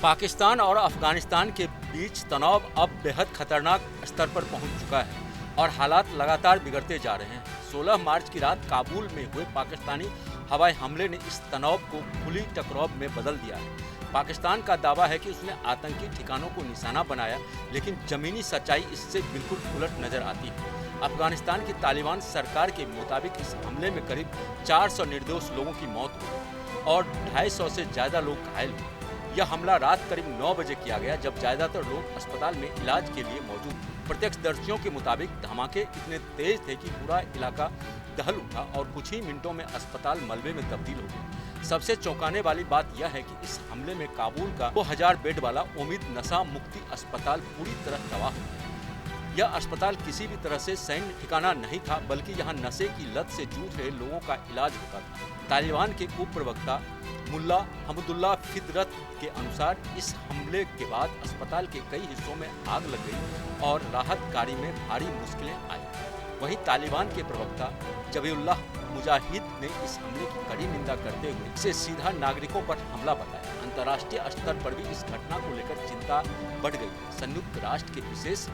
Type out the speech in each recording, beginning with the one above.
पाकिस्तान और अफगानिस्तान के बीच तनाव अब बेहद खतरनाक स्तर पर पहुंच चुका है और हालात लगातार बिगड़ते जा रहे हैं। 16 मार्च की रात काबुल में हुए पाकिस्तानी हवाई हमले ने इस तनाव को खुली टकराव में बदल दिया है। पाकिस्तान का दावा है कि उसने आतंकी ठिकानों को निशाना बनाया, लेकिन जमीनी सच्चाई इससे बिल्कुल उलट नजर आती है। अफगानिस्तान की तालिबान सरकार के मुताबिक इस हमले में करीब 400 निर्दोष लोगों की मौत हुई और 250 से ज्यादा लोग घायल हुए। यह हमला रात करीब 9 बजे किया गया, जब ज्यादातर लोग अस्पताल में इलाज के लिए मौजूद थे। प्रत्यक्षदर्शियों के मुताबिक धमाके इतने तेज थे कि पूरा इलाका दहल उठा और कुछ ही मिनटों में अस्पताल मलबे में तब्दील हो गया। सबसे चौंकाने वाली बात यह है कि इस हमले में काबुल का 2000 बेड वाला उम्मीद नशा मुक्ति अस्पताल पूरी तरह तबाह हो गया। यह अस्पताल किसी भी तरह से सैन्य ठिकाना नहीं था, बल्कि यहाँ नशे की लत से जूझ रहे लोगों का इलाज होता था। तालिबान के उप प्रवक्ता मुल्ला हमदुल्ला फितरत के अनुसार इस हमले के बाद अस्पताल के कई हिस्सों में आग लग गई और राहत कार्य में भारी मुश्किलें आई। वहीं तालिबान के प्रवक्ता जबीउल्लाह मुजाहिद ने इस हमले की कड़ी निंदा करते हुए इसे सीधा नागरिकों पर हमला बताया। अंतर्राष्ट्रीय स्तर पर भी इस घटना को लेकर चिंता बढ़ गई। संयुक्त राष्ट्र के विशेष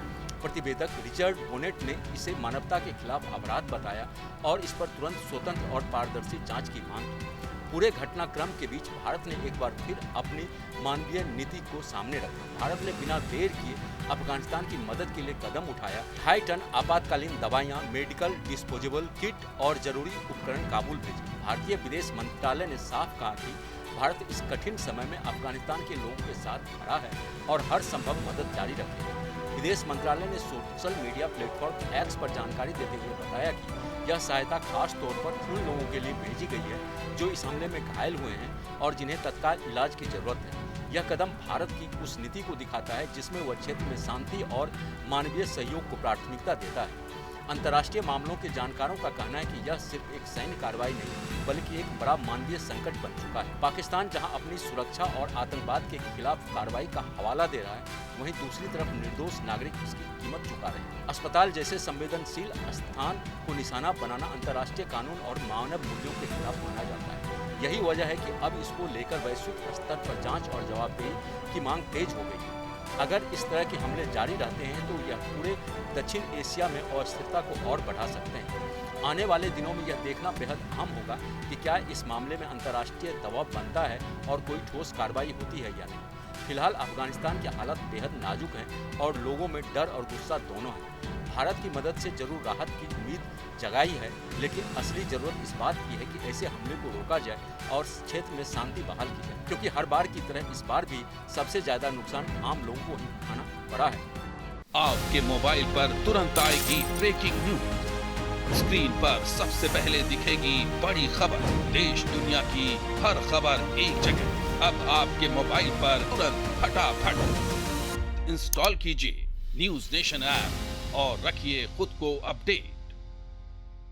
प्रतिवेदक रिचर्ड बोनेट ने इसे मानवता के खिलाफ अपराध बताया और इस पर तुरंत स्वतंत्र और पारदर्शी जांच की मांग की। पूरे घटनाक्रम के बीच भारत ने एक बार फिर अपनी मानवीय नीति को सामने रखा। भारत ने बिना देर किए अफगानिस्तान की मदद के लिए कदम उठाया। 2.5 टन आपातकालीन दवाइयां, मेडिकल डिस्पोजेबल किट और जरूरी उपकरण काबुल भेजे। भारतीय विदेश मंत्रालय ने साफ कहा कि भारत इस कठिन समय में अफगानिस्तान के लोगों के साथ खड़ा है और हर संभव मदद जारी रखेगा। विदेश मंत्रालय ने सोशल मीडिया प्लेटफॉर्म एक्स पर जानकारी देते हुए बताया कि यह सहायता खास तौर पर उन लोगों के लिए भेजी गई है जो इस हमले में घायल हुए हैं और जिन्हें तत्काल इलाज की जरूरत है। यह कदम भारत की उस नीति को दिखाता है जिसमें वह क्षेत्र में शांति और मानवीय सहयोग को प्राथमिकता देता है। अंतर्राष्ट्रीय मामलों के जानकारों का कहना है कि यह सिर्फ एक सैन्य कार्रवाई नहीं, बल्कि एक बड़ा मानवीय संकट बन चुका है। पाकिस्तान जहां अपनी सुरक्षा और आतंकवाद के खिलाफ कार्रवाई का हवाला दे रहा है, वहीं दूसरी तरफ निर्दोष नागरिक इसकी कीमत चुका रहे हैं। अस्पताल जैसे संवेदनशील स्थान को निशाना बनाना अंतर्राष्ट्रीय कानून और मानव मूल्यों के खिलाफ माना जाता है। यही वजह है कि अब इसको लेकर वैश्विक स्तर पर जांच और जवाबदेही की मांग तेज हो गई है। अगर इस तरह के हमले जारी रहते हैं तो यह पूरे दक्षिण एशिया में अस्थिरता को और बढ़ा सकते हैं। आने वाले दिनों में यह देखना बेहद अहम होगा कि क्या इस मामले में अंतर्राष्ट्रीय दबाव बनता है और कोई ठोस कार्रवाई होती है या नहीं। फिलहाल अफगानिस्तान के हालात बेहद नाजुक हैं और लोगों में डर और गुस्सा दोनों है। भारत की मदद से जरूर राहत की उम्मीद जगाई है, लेकिन असली जरूरत इस बात की है कि ऐसे हमले को रोका जाए और क्षेत्र में शांति बहाल की जाए, क्योंकि हर बार की तरह इस बार भी सबसे ज्यादा नुकसान आम लोगों को ही उठाना पड़ा है। आपके मोबाइल पर तुरंत आएगी ब्रेकिंग न्यूज। स्क्रीन पर सबसे पहले दिखेगी बड़ी खबर। देश दुनिया की हर खबर एक जगह। अब आपके मोबाइल पर तुरंत फटाफट इंस्टॉल कीजिए न्यूज नेशन ऐप और रखिए खुद को अपडेट।